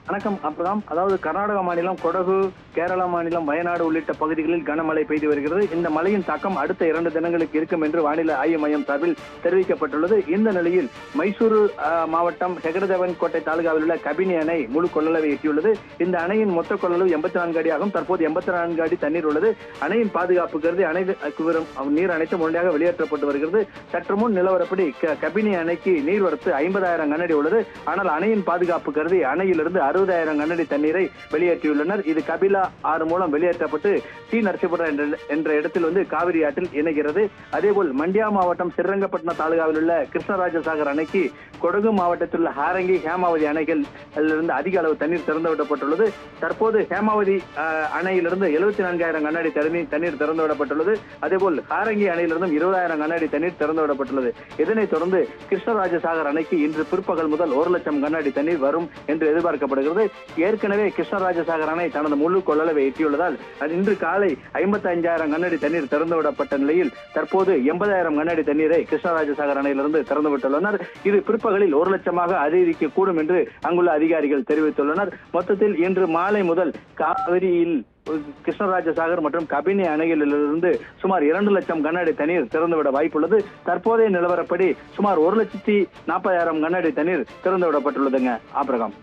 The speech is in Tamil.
வணக்கம் அப்ரகாம். அதாவது கர்நாடக மாநிலம் கொடகு, கேரள மாநிலம் வயநாடு உள்ளிட்ட பகுதிகளில் கனமழை பெய்து வருகிறது. இந்த மழையின் தாக்கம் அடுத்த 2 தினங்களுக்கு இருக்கும் என்று வானிலை ஆய்வு மையம் சார்பில் தெரிவிக்கப்பட்டுள்ளது. இந்த நிலையில் மைசூரு மாவட்டம் ஹெகடதேவன் கோட்டை தாலுகாவில் உள்ள கபினி அணை முழு கொள்ளளவை எட்டியுள்ளது. இந்த அணையின் மொத்த கொள்ளளவு 84 அடி ஆகும். தற்போது 84 அடி தண்ணீர் உள்ளது. அணையின் பாதுகாப்பு கருதி அணைக்கு வரும் நீர் அனைத்து முழுமையாக வெளியேற்றப்பட்டு வருகிறது. சற்று முன் நிலவரப்படி கபினி அணைக்கு நீர்வரத்து 50,000 கனஅடி உள்ளது. ஆனால் அணையின் பாதுகாப்பு கருதி அணையிலிருந்து 60,000 கனஅடி தண்ணீரை வெளியேற்றியுள்ளனர். இது கபிலா ஆறு மூலம் வெளியேற்றப்பட்டு டி நரசிபுரம் என்ற இடத்தில் காவிரி ஆற்றில் இணைகிறது. அதேபோல் மண்டியா மாவட்டம் ஸ்ரீரங்கப்பட்டினம் தாலுகாவில் உள்ள கிருஷ்ணராஜசாகர் அணைக்கு கொடகு மாவட்டத்தில் உள்ள ஹாரங்கி, ஹேமாவதி அணைகள் இருந்து அதிக அளவு தண்ணீர் திறந்துவிடப்பட்டுள்ளது. தற்போது ஹேமாவதி அணையிலிருந்து 74,000 கனஅடி தண்ணீர் திறந்துவிடப்பட்டுள்ளது. அதேபோல் ஹாரங்கி அணையிலிருந்தும் 20,000 கனஅடி தண்ணீர் திறந்துவிடப்பட்டுள்ளது. இதனைத் தொடர்ந்து கிருஷ்ணராஜசாகர் அணைக்கு இன்று பிற்பகல் முதல் 1 லட்சம் கனஅடி தண்ணீர் வரும் என்று எதிர்பார்க்கப்படுகிறது. ஏற்கனவே கிருஷ்ணராஜசாகர் அணை தனது முழு கொள்ளளவை எட்டியுள்ளதால் இன்று காலை 55,000 கனஅடி தண்ணீர் திறந்துவிடப்பட்ட நிலையில் தற்போது 80,000 கனஅடி தண்ணீரை கிருஷ்ணராஜசாகர் அணையிலிருந்து திறந்துவிட்டுள்ளனர். இது பிற்பகலில் 1 லட்சமாக அதிகரிக்கக்கூடும் என்று அங்குள்ள அதிகாரிகள் தெரிவித்துள்ளனர். மொத்தத்தில் இன்று மாலை முதல் காவிரியில் கிருஷ்ணராஜசாகர் மற்றும் கபினி அணைகளிலிருந்து சுமார் 2 லட்சம் கனஅடி தண்ணீர் திறந்துவிட வாய்ப்புள்ளது. தற்போதைய நிலவரப்படி சுமார் 1,40,40,000 கனஅடி தண்ணீர் திறந்துவிடப்பட்டுள்ளதுங்க. ஆபிரகாம்.